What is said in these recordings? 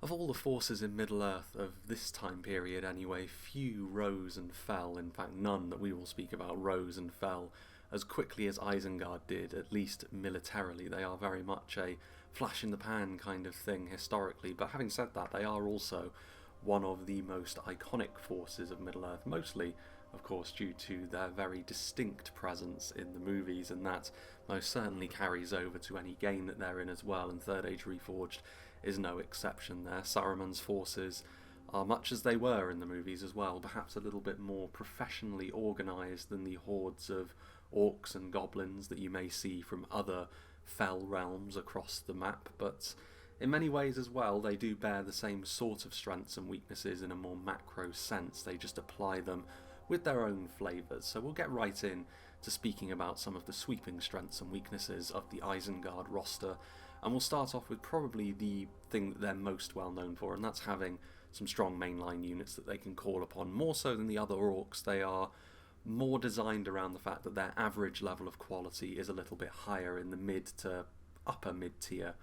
Of all the forces in Middle-earth of this time period anyway, few rose and fell, in fact none that we will speak about rose and fell as quickly as Isengard did, at least militarily. They are very much a flash-in-the-pan kind of thing historically, but having said that, they are also one of the most iconic forces of Middle-earth, mostly, of course, due to their very distinct presence in the movies, and that most certainly carries over to any game that they're in as well, and Third Age Reforged is no exception there. Saruman's forces are much as they were in the movies as well, perhaps a little bit more professionally organised than the hordes of orcs and goblins that you may see from other fell realms across the map, but in many ways as well they do bear the same sort of strengths and weaknesses in a more macro sense. They just apply them with their own flavours. So we'll get right in to speaking about some of the sweeping strengths and weaknesses of the Isengard roster, and we'll start off with probably the thing that they're most well known for, and that's having some strong mainline units that they can call upon. More so than the other orcs, they are more designed around the fact that their average level of quality is a little bit higher in the mid to upper mid tier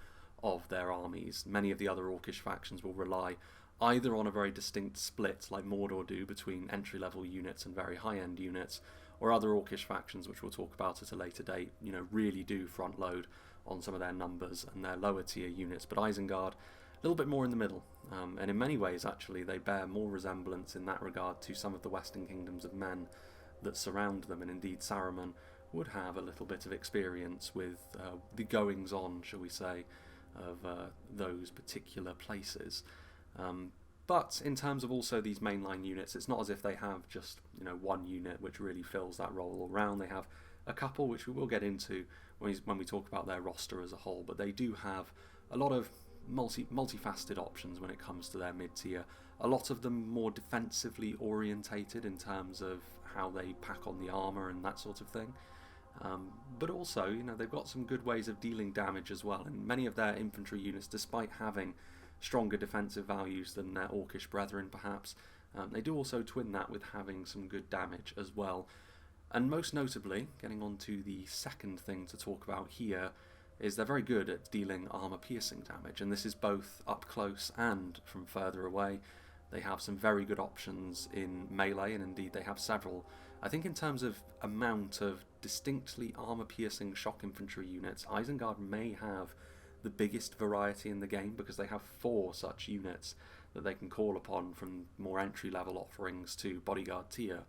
of their armies. Many of the other orcish factions will rely either on a very distinct split like Mordor do between entry level units and very high end units, or other orcish factions, which we'll talk about at a later date, really do front load on some of their numbers and their lower tier units. But Isengard, a little bit more in the middle, and in many ways actually they bear more resemblance in that regard to some of the Western kingdoms of men that surround them, and indeed Saruman would have a little bit of experience with the goings on, shall we say, of those particular places. But in terms of also these mainline units, it's not as if they have just one unit which really fills that role all round. They have a couple which we will get into when we talk about their roster as a whole, but they do have a lot of multifaceted options when it comes to their mid-tier. A lot of them more defensively orientated in terms of how they pack on the armour and that sort of thing. But also, they've got some good ways of dealing damage as well, and many of their infantry units, despite having stronger defensive values than their orcish brethren perhaps, they do also twin that with having some good damage as well. And most notably, getting on to the second thing to talk about here, is they're very good at dealing armour-piercing damage, and this is both up close and from further away. They have some very good options in melee, and indeed they have several. I think in terms of amount of distinctly armour-piercing shock infantry units, Isengard may have the biggest variety in the game, because they have 4 such units that they can call upon, from more entry-level offerings to bodyguard tier.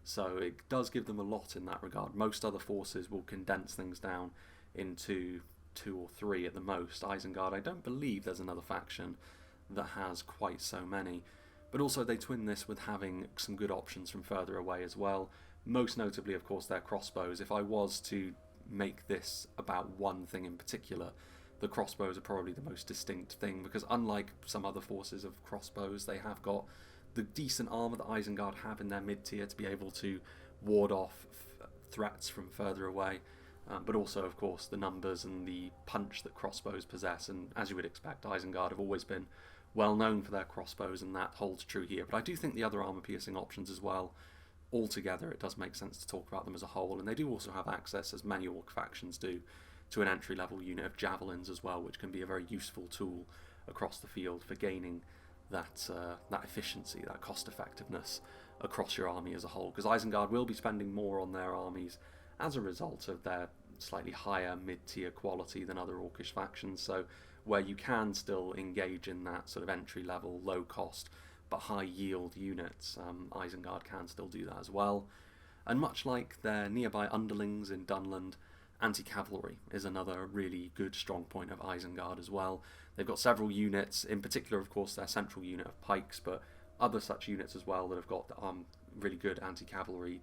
So it does give them a lot in that regard. Most other forces will condense things down into 2 or 3 at the most. Isengard, I don't believe there's another faction that has quite so many. But also they twin this with having some good options from further away as well. Most notably, of course, their crossbows. If I was to make this about one thing in particular, the crossbows are probably the most distinct thing, because unlike some other forces of crossbows, they have got the decent armour that Isengard have in their mid-tier to be able to ward off threats from further away, but also, of course, the numbers and the punch that crossbows possess, and as you would expect, Isengard have always been well known for their crossbows, and that holds true here. But I do think the other armour-piercing options as well, altogether, it does make sense to talk about them as a whole, and they do also have access, as many orc factions do, to an entry-level unit of javelins as well, which can be a very useful tool across the field for gaining that efficiency, that cost-effectiveness across your army as a whole, because Isengard will be spending more on their armies as a result of their slightly higher mid-tier quality than other orcish factions. So where you can still engage in that sort of entry-level, low-cost but high-yield units, Isengard can still do that as well. And much like their nearby underlings in Dunland, anti-cavalry is another really good strong point of Isengard as well. They've got several units, in particular, of course, their central unit of pikes, but other such units as well that have got really good anti-cavalry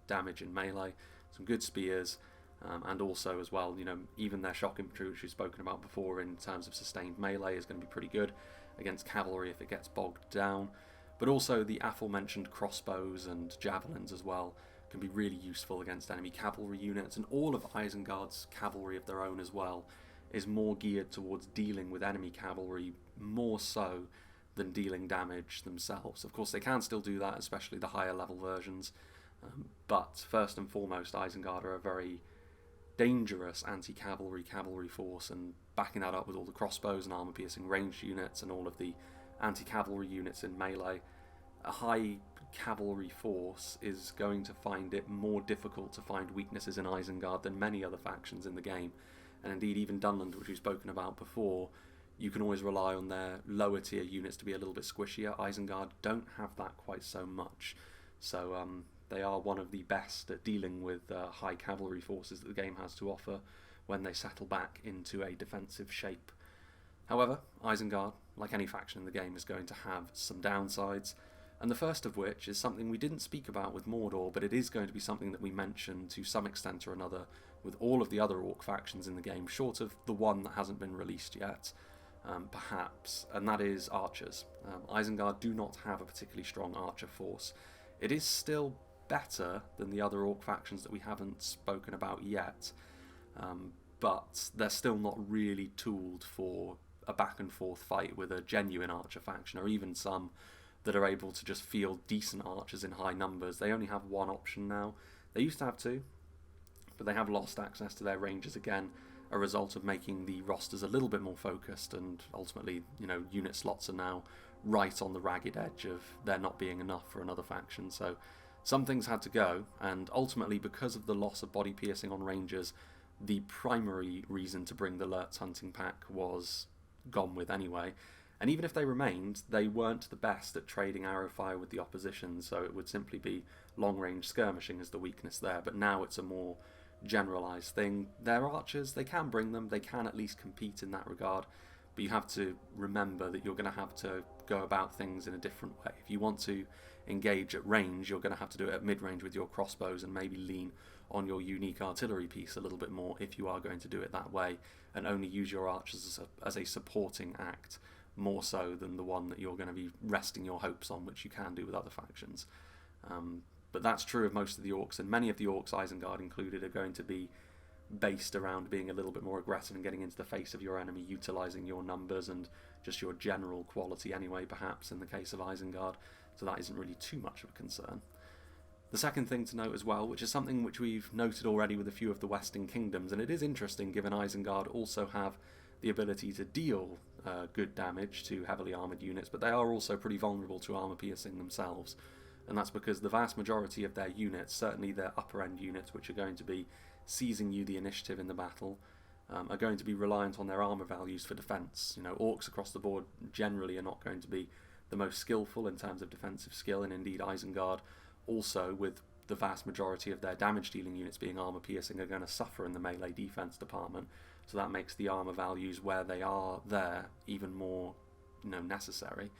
damage in melee, some good spears, and also as well, even their shock infantry, which we've spoken about before in terms of sustained melee, is going to be pretty good against cavalry if it gets bogged down. But also the aforementioned crossbows and javelins as well can be really useful against enemy cavalry units, and all of Isengard's cavalry of their own as well is more geared towards dealing with enemy cavalry more so than dealing damage themselves. Of course they can still do that, especially the higher level versions, but first and foremost Isengard are a very dangerous anti-cavalry cavalry force, and backing that up with all the crossbows and armor-piercing ranged units and all of the anti-cavalry units in melee, a high cavalry force is going to find it more difficult to find weaknesses in Isengard than many other factions in the game. And indeed, even Dunland, which we've spoken about before, you can always rely on their lower tier units to be a little bit squishier. Isengard don't have that quite so much. So they are one of the best at dealing with high cavalry forces that the game has to offer when they settle back into a defensive shape. However, Isengard, like any faction in the game, is going to have some downsides, and the first of which is something we didn't speak about with Mordor, but it is going to be something that we mention to some extent or another with all of the other Orc factions in the game, short of the one that hasn't been released yet, perhaps, and that is archers. Isengard do not have a particularly strong archer force. It is still better than the other Orc factions that we haven't spoken about yet, but they're still not really tooled for a back and forth fight with a genuine archer faction, or even some that are able to just field decent archers in high numbers. They only have one option now. They used to have two, but they have lost access to their rangers again, a result of making the rosters a little bit more focused, and ultimately, unit slots are now right on the ragged edge of there not being enough for another faction. So some things had to go, and ultimately, because of the loss of body piercing on rangers, the primary reason to bring the Lurtz hunting pack was gone with anyway. And even if they remained, they weren't the best at trading arrow fire with the opposition, so it would simply be long-range skirmishing as the weakness there. But now it's a more generalised thing. They're archers, they can bring them, they can at least compete in that regard, but you have to remember that you're going to have to go about things in a different way. If you want to engage at range, you're going to have to do it at mid-range with your crossbows and maybe lean on your unique artillery piece a little bit more if you are going to do it that way, and only use your archers as a supporting act, more so than the one that you're going to be resting your hopes on, which you can do with other factions. But that's true of most of the Orcs, and many of the Orcs, Isengard included, are going to be based around being a little bit more aggressive and getting into the face of your enemy, utilising your numbers and just your general quality anyway, perhaps, in the case of Isengard, so that isn't really too much of a concern. The second thing to note as well, which is something which we've noted already with a few of the Western Kingdoms, and it is interesting given Isengard also have the ability to deal good damage to heavily armoured units, but they are also pretty vulnerable to armour piercing themselves. And that's because the vast majority of their units, certainly their upper end units, which are going to be seizing you the initiative in the battle, are going to be reliant on their armour values for defence. Orcs across the board generally are not going to be the most skillful in terms of defensive skill, and indeed Isengard also, with the vast majority of their damage dealing units being armour piercing, are going to suffer in the melee defence department. So that makes the armour values where they are there even more necessary.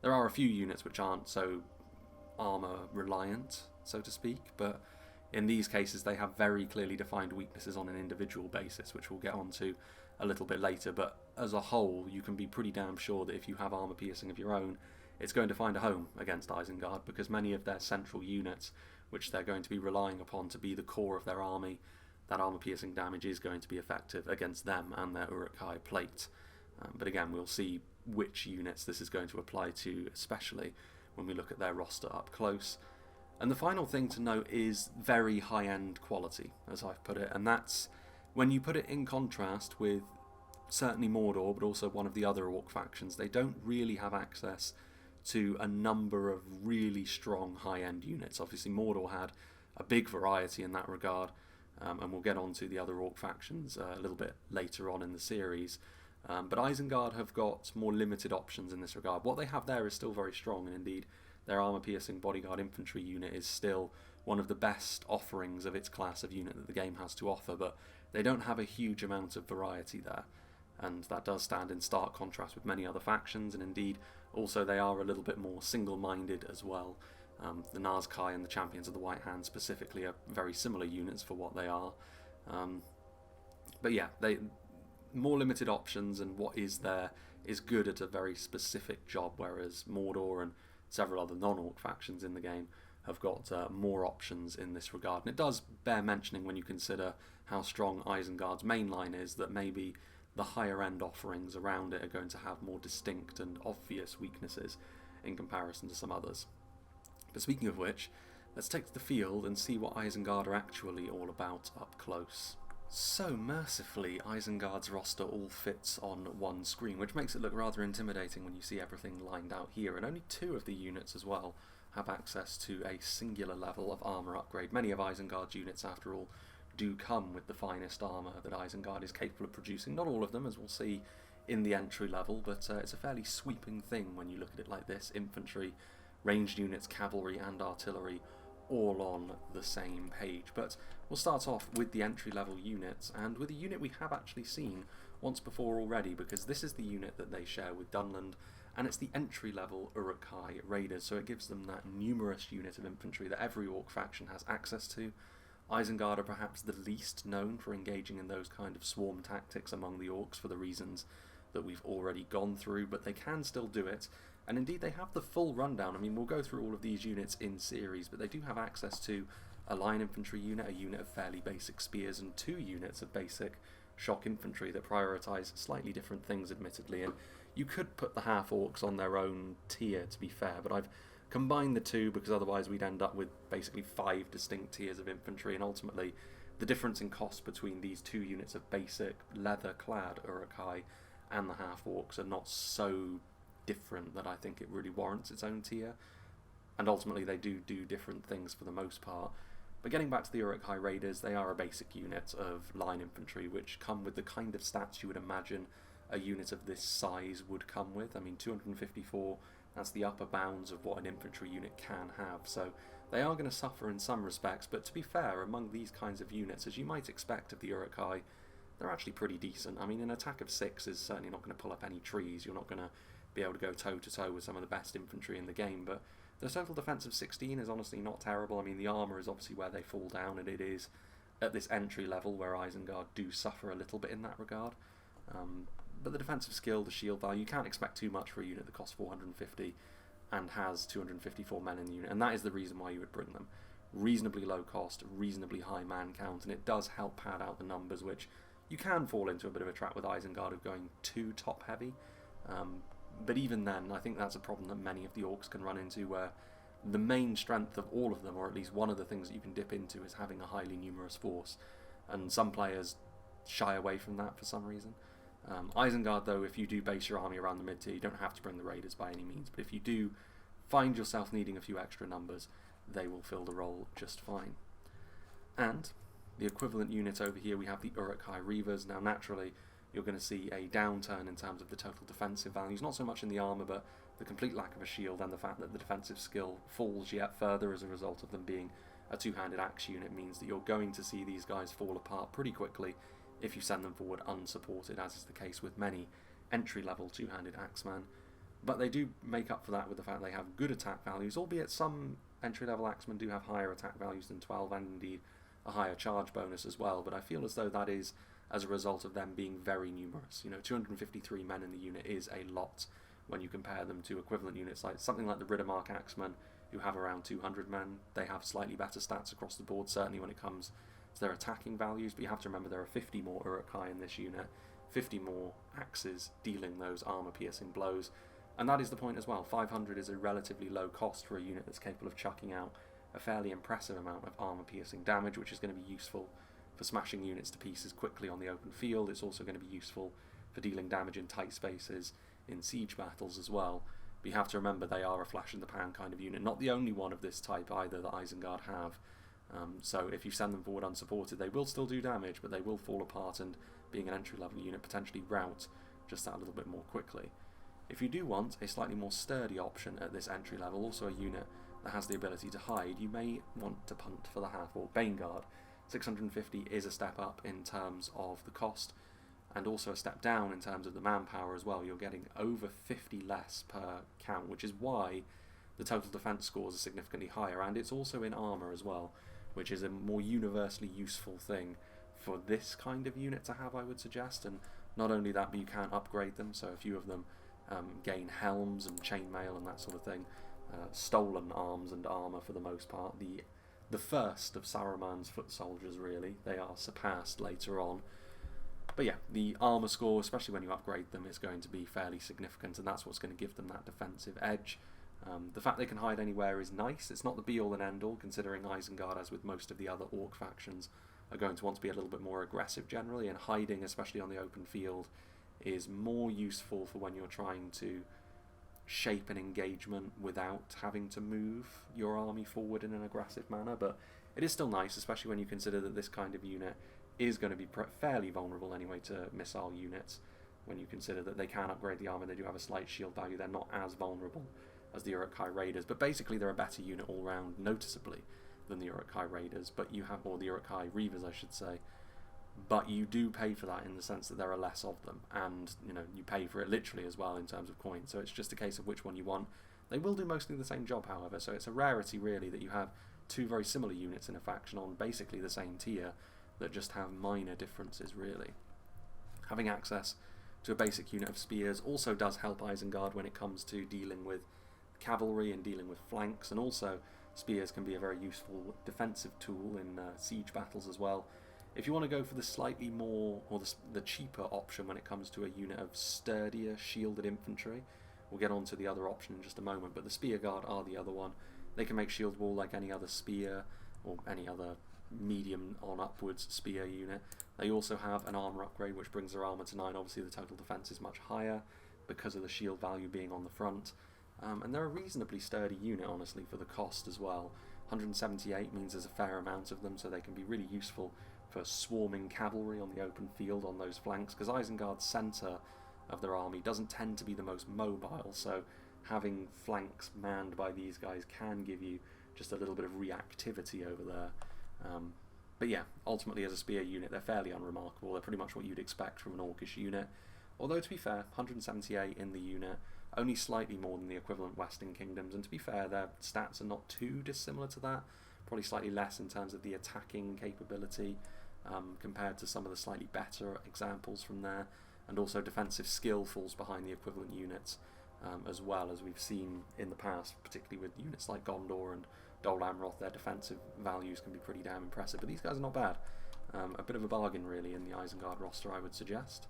There are a few units which aren't so armour reliant, so to speak, but in these cases they have very clearly defined weaknesses on an individual basis, which we'll get onto a little bit later. But as a whole, you can be pretty damn sure that if you have armour piercing of your own, it's going to find a home against Isengard, because many of their central units, which they're going to be relying upon to be the core of their army, that armour piercing damage is going to be effective against them and their Uruk-hai plate. But again, we'll see which units this is going to apply to, especially when we look at their roster up close. And the final thing to note is very high-end quality, as I've put it, and that's when you put it in contrast with certainly Mordor, but also one of the other Orc factions. They don't really have access to a number of really strong high-end units. Obviously Mordor had a big variety in that regard, and we'll get on to the other Orc factions a little bit later on in the series. But Isengard have got more limited options in this regard. What they have there is still very strong, and indeed their armour-piercing bodyguard infantry unit is still one of the best offerings of its class of unit that the game has to offer, but they don't have a huge amount of variety there, and that does stand in stark contrast with many other factions, and indeed also they are a little bit more single-minded as well. The Nazkai and the Champions of the White Hand specifically are very similar units for what they are. But yeah, they more limited options, and what is there is good at a very specific job, whereas Mordor and several other non-Orc factions in the game have got more options in this regard. And it does bear mentioning when you consider how strong Isengard's main line is, that maybe the higher end offerings around it are going to have more distinct and obvious weaknesses in comparison to some others. But speaking of which, let's take to the field and see what Isengard are actually all about up close. So mercifully, Isengard's roster all fits on one screen, which makes it look rather intimidating when you see everything lined out here, and only 2 of the units as well have access to a singular level of armour upgrade. Many of Isengard's units, after all, do come with the finest armour that Isengard is capable of producing. Not all of them, as we'll see in the entry level, but it's a fairly sweeping thing when you look at it like this. Infantry, ranged units, cavalry and artillery all on the same page. But we'll start off with the entry level units, and with a unit we have actually seen once before already, because this is the unit that they share with Dunland, and it's the entry level Uruk-hai Raiders, so it gives them that numerous unit of infantry that every Orc faction has access to. Isengard are perhaps the least known for engaging in those kind of swarm tactics among the Orcs for the reasons that we've already gone through, but they can still do it. And indeed, they have the full rundown. I mean, we'll go through all of these units in series, but they do have access to a line infantry unit, a unit of fairly basic spears, and 2 units of basic shock infantry that prioritise slightly different things, admittedly. And you could put the half-orcs on their own tier, to be fair, but I've combined the 2 because otherwise we'd end up with basically 5 distinct tiers of infantry, and ultimately the difference in cost between these 2 units of basic leather-clad Uruk-hai and the half-orcs are not so different that I think it really warrants its own tier, and ultimately they do different things for the most part. But getting back to the Uruk-hai Raiders, they are a basic unit of line infantry which come with the kind of stats you would imagine a unit of this size would come with. I mean, 254, that's the upper bounds of what an infantry unit can have, so they are going to suffer in some respects, but to be fair, among these kinds of units, as you might expect of the Uruk-hai, they're actually pretty decent. I mean, an attack of 6 is certainly not going to pull up any trees, you're not going to be able to go toe-to-toe with some of the best infantry in the game, but the total defense of 16 is honestly not terrible. I mean, the armour is obviously where they fall down, and it is at this entry level where Isengard do suffer a little bit in that regard. But the defensive skill, the shield value, you can't expect too much for a unit that costs 450 and has 254 men in the unit, and that is the reason why you would bring them. Reasonably low cost, reasonably high man count, and it does help pad out the numbers, which you can fall into a bit of a trap with Isengard of going too top heavy. But even then, I think that's a problem that many of the Orcs can run into, where the main strength of all of them, or at least one of the things that you can dip into, is having a highly numerous force. And some players shy away from that for some reason. Isengard, though, if you do base your army around the mid-tier, you don't have to bring the Raiders by any means, but if you do find yourself needing a few extra numbers, they will fill the role just fine. And the equivalent unit over here, we have the Uruk-hai Reavers. Now, naturally, you're going to see a downturn in terms of the total defensive values, not so much in the armour, but the complete lack of a shield and the fact that the defensive skill falls yet further as a result of them being a 2-handed axe unit means that you're going to see these guys fall apart pretty quickly if you send them forward unsupported, as is the case with many entry-level 2-handed axemen. But they do make up for that with the fact they have good attack values, albeit some entry-level axemen do have higher attack values than 12, and indeed a higher charge bonus as well, but I feel as though that is as a result of them being very numerous. You know, 253 men in the unit is a lot when you compare them to equivalent units like something like the Riddermark Axemen, who have around 200 men. They have slightly better stats across the board, certainly when it comes to their attacking values, but you have to remember there are 50 more Uruk-hai in this unit, 50 more axes dealing those armour-piercing blows, and that is the point as well. 500 is a relatively low cost for a unit that's capable of chucking out a fairly impressive amount of armour-piercing damage, which is going to be useful for smashing units to pieces quickly on the open field. It's also going to be useful for dealing damage in tight spaces in siege battles as well. But you have to remember they are a flash-in-the-pan kind of unit, not the only one of this type either that Isengard have. So if you send them forward unsupported, they will still do damage, but they will fall apart and, being an entry-level unit, potentially rout just that a little bit more quickly. If you do want a slightly more sturdy option at this entry level, also a unit that has the ability to hide, you may want to punt for the half-orc Baneguard. 650 is a step up in terms of the cost, and also a step down in terms of the manpower as well. You're getting over 50 less per count, which is why the total defense scores are significantly higher, and it's also in armor as well, which is a more universally useful thing for this kind of unit to have, I would suggest. And not only that, but you can upgrade them, so a few of them gain helms and chainmail and that sort of thing, stolen arms and armor for the most part. The first of Saruman's foot soldiers, really. They are surpassed later on. But yeah, the armour score, especially when you upgrade them, is going to be fairly significant, and that's what's going to give them that defensive edge. The fact they can hide anywhere is nice. It's not the be-all and end-all, considering Isengard, as with most of the other Orc factions, are going to want to be a little bit more aggressive generally, and hiding, especially on the open field, is more useful for when you're trying to shape an engagement without having to move your army forward in an aggressive manner. But it is still nice, especially when you consider that this kind of unit is going to be fairly vulnerable anyway to missile units. When you consider that they can upgrade the armor, they do have a slight shield value, they're not as vulnerable as the Uruk-hai Raiders, but basically they're a better unit all round noticeably than the Uruk-hai Raiders, but you have, or the Uruk-hai Reavers I should say, but you do pay for that in the sense that there are less of them, and you know, you pay for it literally as well in terms of coins, so it's just a case of which one you want. They will do mostly the same job, however, so it's a rarity really that you have two very similar units in a faction on basically the same tier that just have minor differences really. Having access to a basic unit of spears also does help Isengard when it comes to dealing with cavalry and dealing with flanks, and also spears can be a very useful defensive tool in siege battles as well. If you want to go for the slightly more, or the cheaper option when it comes to a unit of sturdier shielded infantry, we'll get on to the other option in just a moment, but the spear guard are the other one. They can make shield wall like any other spear or any other medium on upwards spear unit. They also have an armor upgrade which brings their armor to 9. Obviously the total defense is much higher because of the shield value being on the front, and they're a reasonably sturdy unit honestly for the cost as well. 178 means there's a fair amount of them, so they can be really useful for swarming cavalry on the open field on those flanks, because Isengard's centre of their army doesn't tend to be the most mobile, so having flanks manned by these guys can give you just a little bit of reactivity over there. But yeah, ultimately as a spear unit they're fairly unremarkable. They're pretty much what you'd expect from an Orcish unit, although to be fair, 178 in the unit, only slightly more than the equivalent Western Kingdoms, and to be fair their stats are not too dissimilar to that, probably slightly less in terms of the attacking capability compared to some of the slightly better examples from there, and also defensive skill falls behind the equivalent units as well, as we've seen in the past, particularly with units like Gondor and Dol Amroth. Their defensive values can be pretty damn impressive, but these guys are not bad. A bit of a bargain really in the Isengard roster, I would suggest.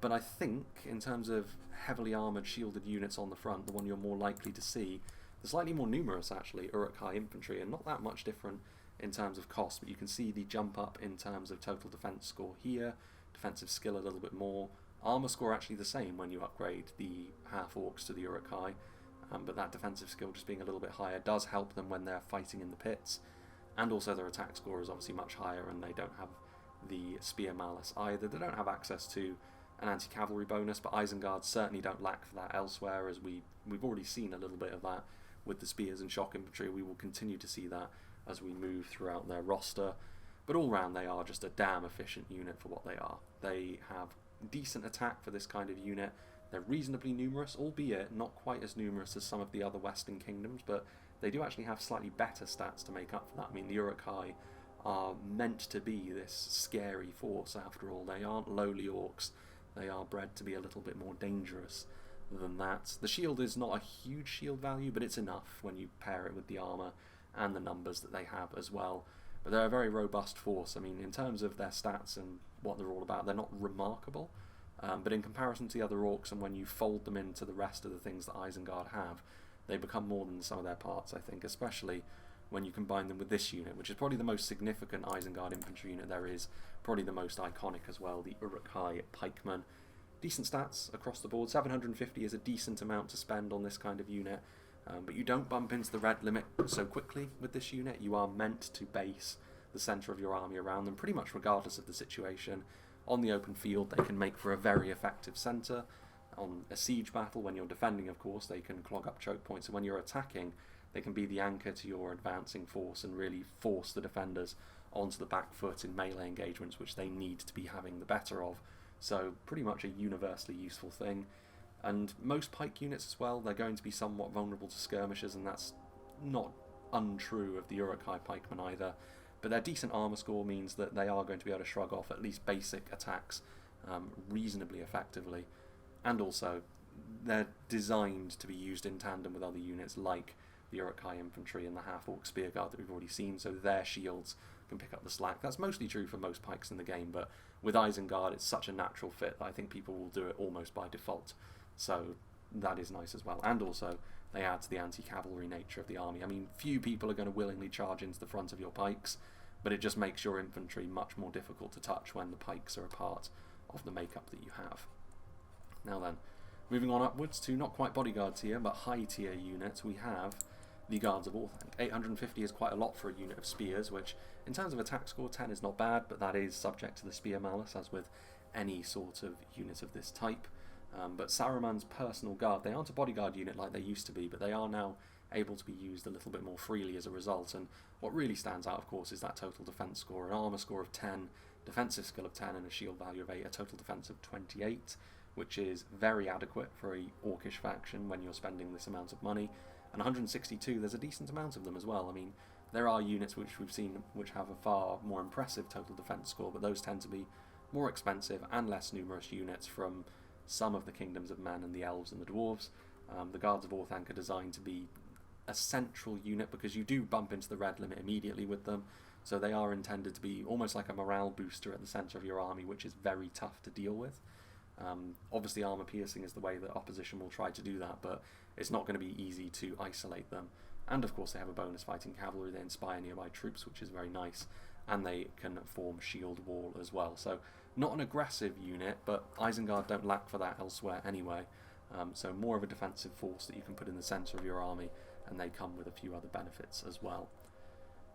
But I think in terms of heavily armoured shielded units on the front, the one you're more likely to see, the slightly more numerous actually Uruk-hai infantry, and not that much different in terms of cost, but you can see the jump up in terms of total defense score here, defensive skill a little bit more, armor score actually the same when you upgrade the half-orcs to the Uruk-hai, but that defensive skill just being a little bit higher does help them when they're fighting in the pits, and also their attack score is obviously much higher, and they don't have the spear malice either. They don't have access to an anti-cavalry bonus, but Isengard certainly don't lack for that elsewhere, as we've already seen a little bit of that with the spears and shock infantry. We will continue to see that as we move throughout their roster, but all round they are just a damn efficient unit for what they are. They have decent attack for this kind of unit. They're reasonably numerous, albeit not quite as numerous as some of the other Western Kingdoms, but they do actually have slightly better stats to make up for that. I mean, the Uruk-hai are meant to be this scary force after all. They aren't lowly orcs. They are bred to be a little bit more dangerous than that. The shield is not a huge shield value, but it's enough when you pair it with the armour and the numbers that they have as well. But they're a very robust force. I mean, in terms of their stats and what they're all about, they're not remarkable, but in comparison to the other orcs, and when you fold them into the rest of the things that Isengard have, they become more than some of their parts, I think, especially when you combine them with this unit, which is probably the most significant Isengard infantry unit there is, probably the most iconic as well, the Uruk-hai pikemen. Decent stats across the board. 750 is a decent amount to spend on this kind of unit, but you don't bump into the red limit so quickly with this unit. You are meant to base the centre of your army around them, pretty much regardless of the situation. On the open field, they can make for a very effective centre. On a siege battle, when you're defending, of course, they can clog up choke points, and when you're attacking, they can be the anchor to your advancing force and really force the defenders onto the back foot in melee engagements, which they need to be having the better of. So pretty much a universally useful thing. And most pike units as well, they're going to be somewhat vulnerable to skirmishers, and that's not untrue of the Uruk-hai pikemen either. But their decent armour score means that they are going to be able to shrug off at least basic attacks reasonably effectively. And also, they're designed to be used in tandem with other units like the Uruk-hai infantry and the half-orc spear guard that we've already seen, so their shields can pick up the slack. That's mostly true for most pikes in the game, but with Isengard it's such a natural fit that I think people will do it almost by default, so that is nice as well. And also they add to the anti-cavalry nature of the army. I mean, few people are going to willingly charge into the front of your pikes, but it just makes your infantry much more difficult to touch when the pikes are a part of the makeup that you have. Now then, moving on upwards to not quite bodyguard tier, but high tier units, we have the Guards of Orthanc. 850 is quite a lot for a unit of spears, which in terms of attack score 10 is not bad, but that is subject to the spear malus, as with any sort of unit of this type. But Saruman's personal guard, they aren't a bodyguard unit like they used to be, but they are now able to be used a little bit more freely as a result. And what really stands out, of course, is that total defense score, an armor score of 10, defensive skill of 10, and a shield value of 8, a total defense of 28, which is very adequate for a orcish faction when you're spending this amount of money. And 162, there's a decent amount of them as well. I mean, there are units which we've seen which have a far more impressive total defense score, but those tend to be more expensive and less numerous units from some of the kingdoms of men and the elves and the dwarves. The Guards of Orthanc are designed to be a central unit because you do bump into the red limit immediately with them, so they are intended to be almost like a morale booster at the centre of your army, which is very tough to deal with. Obviously armour piercing is the way that opposition will try to do that, but it's not going to be easy to isolate them. And of course they have a bonus fighting cavalry, they inspire nearby troops, which is very nice, and they can form shield wall as well. So not an aggressive unit, but ISENGARD don't lack for that elsewhere anyway. So more of a defensive force that you can put in the centre of your army, and they come with a few other benefits as well.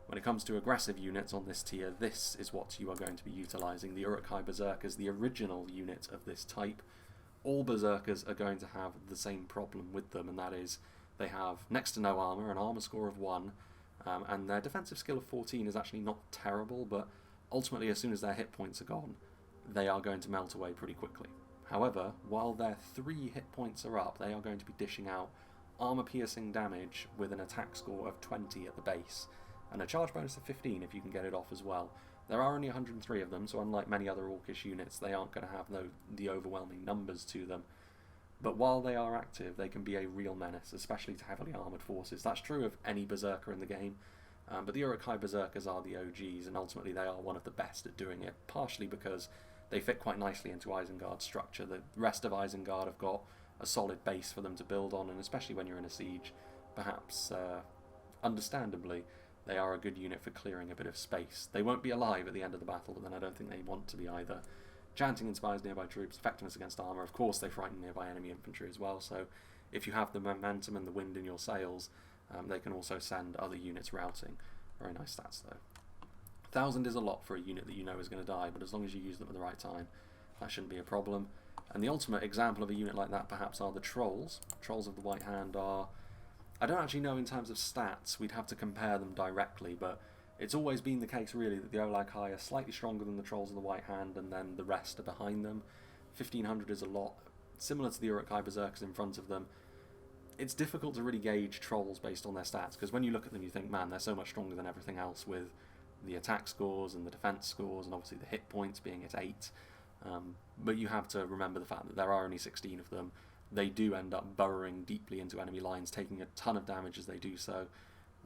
When it comes to aggressive units on this tier, this is what you are going to be utilising. The Uruk-hai Berserkers, the original unit of this type. All Berserkers are going to have the same problem with them, and that is they have next to no armour, an armour score of 1, and their defensive skill of 14 is actually not terrible, but ultimately as soon as their hit points are gone, they are going to melt away pretty quickly. However, while their 3 hit points are up, they are going to be dishing out armour-piercing damage with an attack score of 20 at the base, and a charge bonus of 15 if you can get it off as well. There are only 103 of them, so unlike many other orcish units, they aren't going to have the overwhelming numbers to them. But while they are active, they can be a real menace, especially to heavily armoured forces. That's true of any Berserker in the game, but the Uruk-hai Berserkers are the OGs, and ultimately they are one of the best at doing it, partially because they fit quite nicely into Isengard's structure. The rest of Isengard have got a solid base for them to build on, and especially when you're in a siege, perhaps understandably, they are a good unit for clearing a bit of space. They won't be alive at the end of the battle, but then I don't think they want to be either. Chanting inspires nearby troops, effectiveness against armour. Of course they frighten nearby enemy infantry as well, so if you have the momentum and the wind in your sails, they can also send other units routing. Very nice stats though. 1,000 is a lot for a unit that you know is going to die, but as long as you use them at the right time, that shouldn't be a problem. And the ultimate example of a unit like that perhaps are the Trolls. Trolls of the White Hand are... I don't actually know in terms of stats, we'd have to compare them directly, but it's always been the case really that the Olag-hai are slightly stronger than the Trolls of the White Hand, and then the rest are behind them. 1,500 is a lot. Similar to the Uruk-hai Berserkers in front of them, it's difficult to really gauge Trolls based on their stats, because when you look at them you think, man, they're so much stronger than everything else, with the attack scores and the defense scores and obviously the hit points being at 8. But you have to remember the fact that there are only 16 of them. They do end up burrowing deeply into enemy lines, taking a ton of damage as they do so.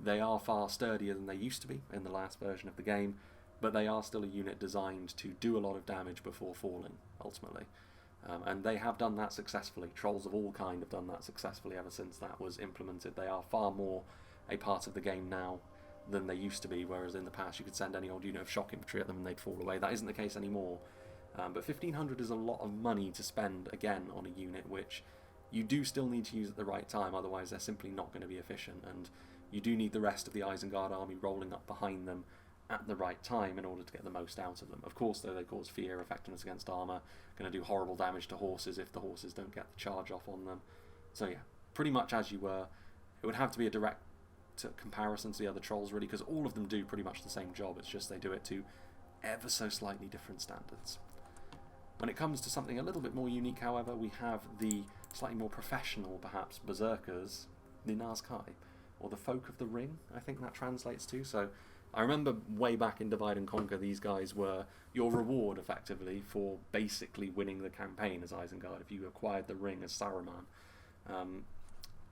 They are far sturdier than they used to be in the last version of the game, but they are still a unit designed to do a lot of damage before falling, ultimately. And they have done that successfully. Trolls of all kind have done that successfully ever since that was implemented. They are far more a part of the game now than they used to be, whereas in the past you could send any old unit of shock infantry at them and they'd fall away. That isn't the case anymore. But 1,500 is a lot of money to spend, again, on a unit which you do still need to use at the right time, otherwise they're simply not going to be efficient, and you do need the rest of the Isengard army rolling up behind them at the right time in order to get the most out of them. Of course, though, they cause fear, effectiveness against armour, going to do horrible damage to horses if the horses don't get the charge off on them. So yeah, pretty much as you were. It would have to be a direct comparison to the other Trolls, really, because all of them do pretty much the same job, it's just they do it to ever so slightly different standards. When it comes to something a little bit more unique, however, we have the slightly more professional, perhaps, Berserkers, the Nazkai, or the Folk of the Ring, I think that translates to. So I remember way back in Divide and Conquer, these guys were your reward, effectively, for basically winning the campaign as Isengard, if you acquired the ring as Saruman.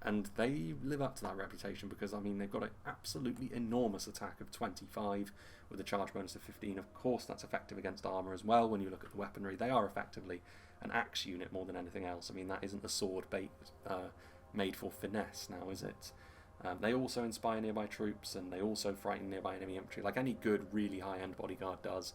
And they live up to that reputation because, I mean, they've got an absolutely enormous attack of 25 with a charge bonus of 15. Of course, that's effective against armour as well when you look at the weaponry. They are effectively an axe unit more than anything else. I mean, that isn't a sword made for finesse now, is it? They also inspire nearby troops, and they also frighten nearby enemy infantry, like any good, really high-end bodyguard does.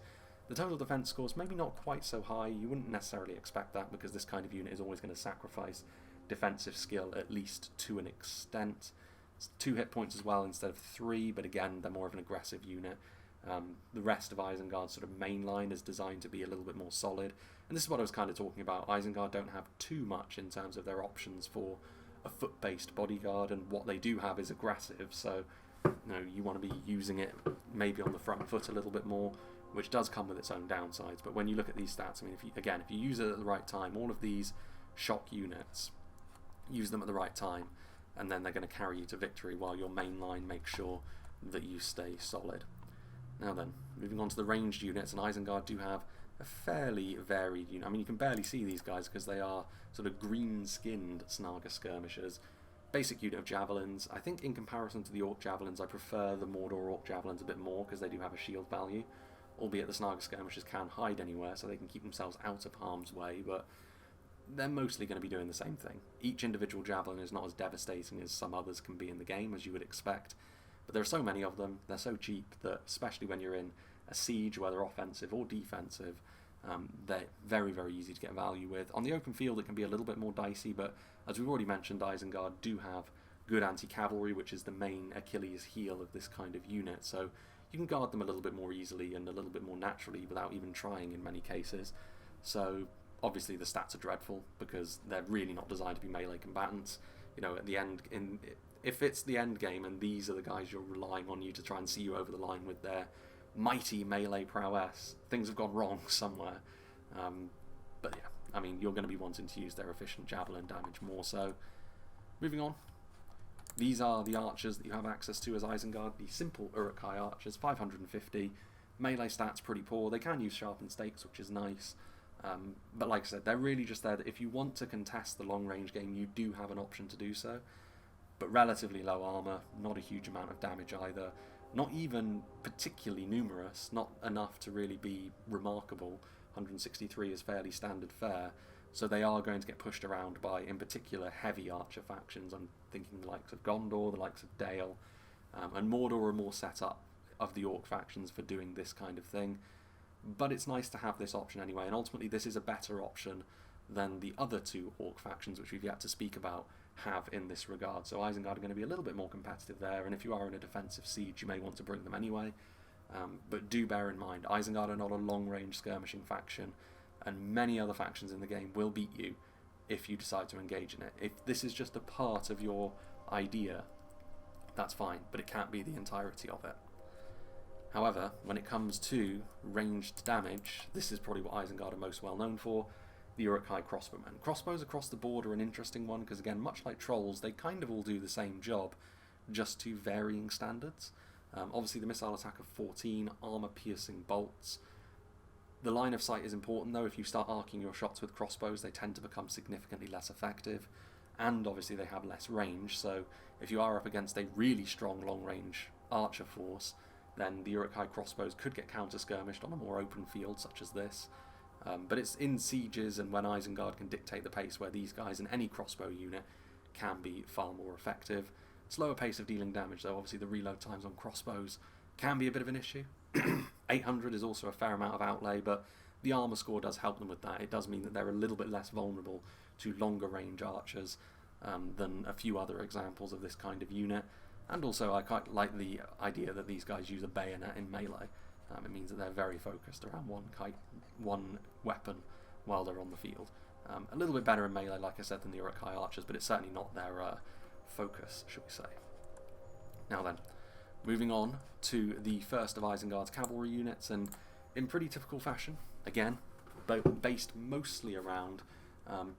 The total defense score's maybe not quite so high. You wouldn't necessarily expect that, because this kind of unit is always going to sacrifice defensive skill, at least to an extent. It's 2 hit points as well instead of 3, but again, they're more of an aggressive unit. The rest of Isengard's sort of main line is designed to be a little bit more solid, and this is what I was kind of talking about. Isengard don't have too much in terms of their options for a foot-based bodyguard, and what they do have is aggressive, so you want to be using it maybe on the front foot a little bit more, which does come with its own downsides. But when you look at these stats, I mean, if you use it at the right time, all of these shock units, use them at the right time, and then they're going to carry you to victory, while your main line makes sure that you stay solid. Now then, moving on to the ranged units, and Isengard do have a fairly varied unit. I mean, you can barely see these guys because they are sort of green-skinned Snaga skirmishers. Basic unit of javelins. I think in comparison to the Orc javelins, I prefer the Mordor Orc javelins a bit more because they do have a shield value, albeit the Snaga skirmishers can hide anywhere, so they can keep themselves out of harm's way, but they're mostly going to be doing the same thing. Each individual javelin is not as devastating as some others can be in the game, as you would expect, but there are so many of them, they're so cheap that, especially when you're in a siege, whether offensive or defensive, they're very, very easy to get value with. On the open field it can be a little bit more dicey, but as we've already mentioned, Isengard do have good anti-cavalry, which is the main Achilles heel of this kind of unit, so you can guard them a little bit more easily and a little bit more naturally without even trying in many cases. So obviously the stats are dreadful because they're really not designed to be melee combatants. At the end, if it's the end game and these are the guys you're relying on you to try and see you over the line with their mighty melee prowess, things have gone wrong somewhere. But yeah, I mean, you're going to be wanting to use their efficient javelin damage more so. Moving on. These are the archers that you have access to as Isengard, the simple Uruk-hai archers, 550. Melee stats pretty poor. They can use sharpened stakes, which is nice. But like I said, they're really just there that if you want to contest the long-range game, you do have an option to do so. But relatively low armour, not a huge amount of damage either. Not even particularly numerous, not enough to really be remarkable. 163 is fairly standard fare. So they are going to get pushed around by, in particular, heavy archer factions. I'm thinking the likes of Gondor, the likes of Dale, and Mordor are more set up of the Orc factions for doing this kind of thing. But it's nice to have this option anyway, and ultimately this is a better option than the other 2 Orc factions, which we've yet to speak about, have in this regard. So Isengard are going to be a little bit more competitive there, and if you are in a defensive siege, you may want to bring them anyway. But do bear in mind, Isengard are not a long-range skirmishing faction, and many other factions in the game will beat you if you decide to engage in it. If this is just a part of your idea, that's fine, but it can't be the entirety of it. However, when it comes to ranged damage, this is probably what Isengard are most well known for, the Uruk-hai crossbowmen. Crossbows across the board are an interesting one, because again, much like trolls, they kind of all do the same job, just to varying standards. Obviously the missile attack of 14, armour-piercing bolts. The line of sight is important though. If you start arcing your shots with crossbows, they tend to become significantly less effective, and obviously they have less range, so if you are up against a really strong long-range archer force, then the Uruk-hai crossbows could get counter-skirmished on a more open field such as this. But it's in sieges and when Isengard can dictate the pace where these guys and any crossbow unit can be far more effective. Slower pace of dealing damage though, obviously the reload times on crossbows can be a bit of an issue. 800 is also a fair amount of outlay, but the armour score does help them with that. It does mean that they're a little bit less vulnerable to longer range archers than a few other examples of this kind of unit. And also I quite like the idea that these guys use a bayonet in melee. It means that they're very focused around one weapon while they're on the field. A little bit better in melee, like I said, than the Uruk-hai archers, but it's certainly not their focus, should we say. Now then, moving on to the first of Isengard's cavalry units, and in pretty typical fashion, again, based mostly around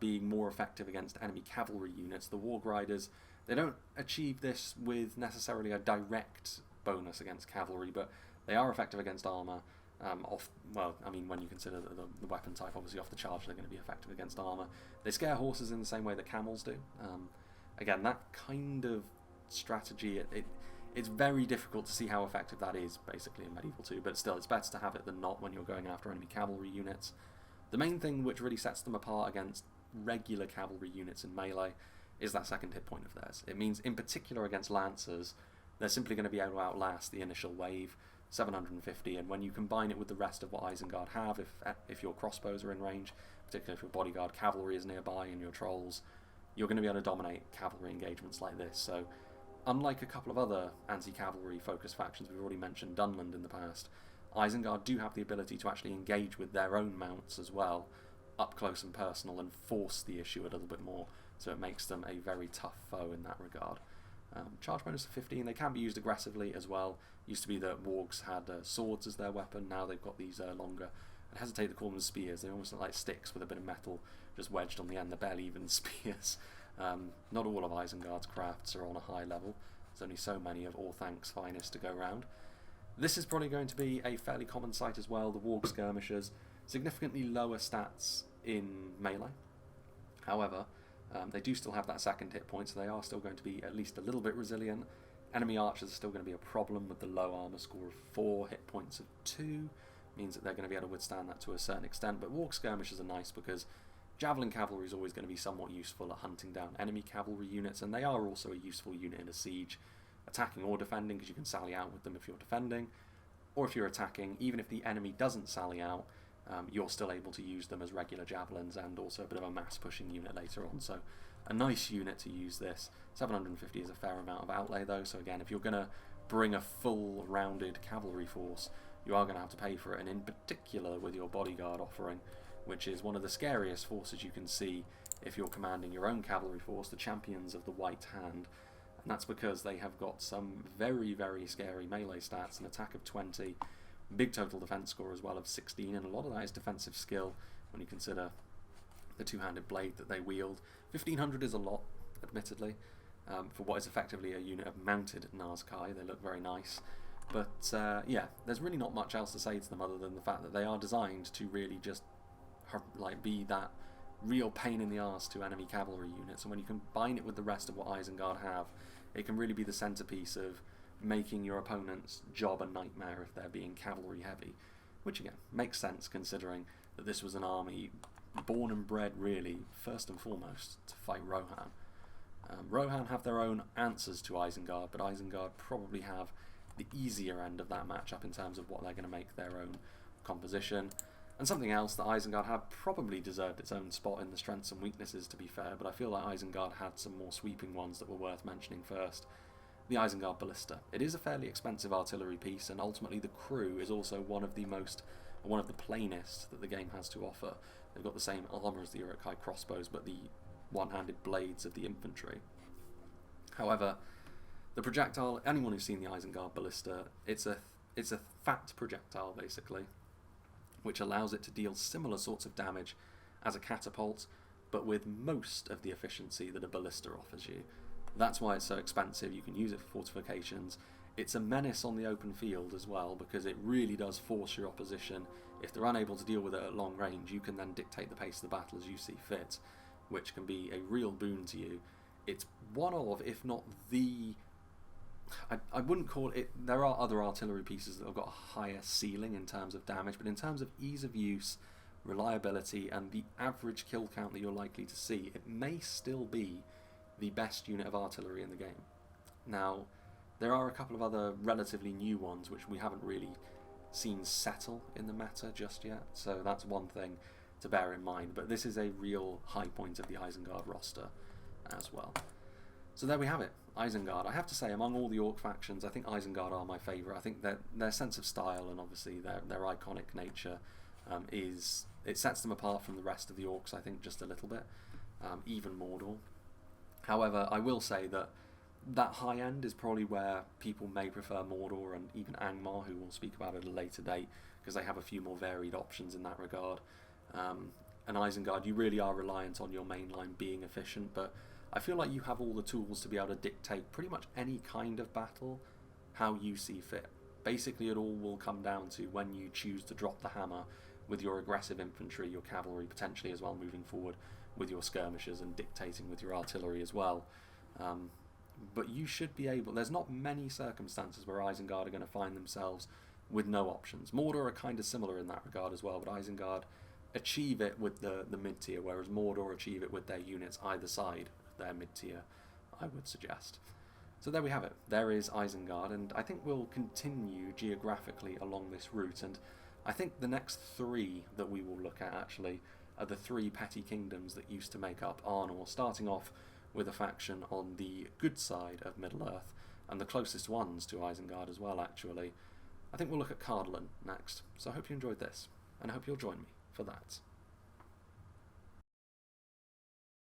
being more effective against enemy cavalry units, the Warg Riders, they don't achieve this with necessarily a direct bonus against cavalry, but they are effective against armour. When you consider the weapon type, obviously off the charge they're going to be effective against armour. They scare horses in the same way that camels do. Again, that kind of strategy, it's very difficult to see how effective that is, basically, in Medieval 2, but still, it's better to have it than not when you're going after enemy cavalry units. The main thing which really sets them apart against regular cavalry units in melee is that second hit point of theirs. It means, in particular against Lancers, they're simply going to be able to outlast the initial wave, 750, and when you combine it with the rest of what Isengard have, if your crossbows are in range, particularly if your bodyguard cavalry is nearby and your trolls, you're going to be able to dominate cavalry engagements like this. So, unlike a couple of other anti-cavalry focused factions, we've already mentioned Dunland in the past, Isengard do have the ability to actually engage with their own mounts as well, up close and personal, and force the issue a little bit more, so it makes them a very tough foe in that regard. Charge bonus of 15, they can be used aggressively as well. Used to be that wargs had swords as their weapon, now they've got these longer, I hesitate to call them spears, they almost look like sticks with a bit of metal just wedged on the end, they're barely even spears. Not all of Isengard's crafts are on a high level, there's only so many of Orthank's finest to go round. This is probably going to be a fairly common sight as well, the warg skirmishers, significantly lower stats in melee. However, they do still have that second hit point, so they are still going to be at least a little bit resilient. Enemy archers are still going to be a problem with the low armour score of 4, hit points of 2, means that they're going to be able to withstand that to a certain extent, but warg skirmishers are nice because javelin cavalry is always going to be somewhat useful at hunting down enemy cavalry units, and they are also a useful unit in a siege, attacking or defending, because you can sally out with them if you're defending, or if you're attacking, even if the enemy doesn't sally out, you're still able to use them as regular javelins and also a bit of a mass pushing unit later on. So a nice unit to use this. 750 is a fair amount of outlay though, so again, if you're going to bring a full rounded cavalry force, you are going to have to pay for it, and in particular with your bodyguard offering, which is one of the scariest forces you can see if you're commanding your own cavalry force, the champions of the White Hand. And that's because they have got some very, very scary melee stats, an attack of 20, big total defense score as well of 16, and a lot of that is defensive skill when you consider the two-handed blade that they wield. 1500 is a lot, admittedly, for what is effectively a unit of mounted Nazkai. They look very nice. But yeah, there's really not much else to say to them other than the fact that they are designed to really just be that real pain in the arse to enemy cavalry units, and when you combine it with the rest of what Isengard have, it can really be the centerpiece of making your opponent's job a nightmare if they're being cavalry heavy, which again makes sense considering that this was an army born and bred really first and foremost to fight Rohan. Rohan have their own answers to Isengard, but Isengard probably have the easier end of that matchup in terms of what they're going to make their own composition. And something else that Isengard had probably deserved its own spot in the strengths and weaknesses, to be fair, but I feel like Isengard had some more sweeping ones that were worth mentioning first. The Isengard Ballista. It is a fairly expensive artillery piece, and ultimately the crew is also one of the plainest that the game has to offer. They've got the same armour as the Uruk-hai crossbows, but the one-handed blades of the infantry. However, the projectile, anyone who's seen the Isengard Ballista, it's a fat projectile basically, which allows it to deal similar sorts of damage as a catapult, but with most of the efficiency that a ballista offers you. That's why it's so expensive. You can use it for fortifications. It's a menace on the open field as well, because it really does force your opposition. If they're unable to deal with it at long range, you can then dictate the pace of the battle as you see fit, which can be a real boon to you. It's one of, if not the... I wouldn't call it... There are other artillery pieces that have got a higher ceiling in terms of damage, but in terms of ease of use, reliability, and the average kill count that you're likely to see, it may still be the best unit of artillery in the game. Now, there are a couple of other relatively new ones which we haven't really seen settle in the meta just yet, so that's one thing to bear in mind, but this is a real high point of the Isengard roster as well. So there we have it, Isengard. I have to say, among all the Orc factions, I think Isengard are my favourite. I think their sense of style and obviously their iconic nature it sets them apart from the rest of the Orcs, I think, just a little bit, even Mordor. However, I will say that high end is probably where people may prefer Mordor and even Angmar, who we'll speak about at a later date, because they have a few more varied options in that regard. And Isengard, you really are reliant on your main line being efficient, but I feel like you have all the tools to be able to dictate pretty much any kind of battle how you see fit. Basically, it all will come down to when you choose to drop the hammer with your aggressive infantry, your cavalry potentially as well moving forward, with your skirmishers and dictating with your artillery as well. But you should be able... There's not many circumstances where Isengard are going to find themselves with no options. Mordor are kind of similar in that regard as well, but Isengard achieve it with the mid-tier, whereas Mordor achieve it with their units either side they're mid-tier, I would suggest. So there we have it. There is Isengard, and I think we'll continue geographically along this route, and I think the next three that we will look at actually are the three petty kingdoms that used to make up Arnor, starting off with a faction on the good side of Middle-earth, and the closest ones to Isengard as well, actually. I think we'll look at Cardland next, so I hope you enjoyed this, and I hope you'll join me for that.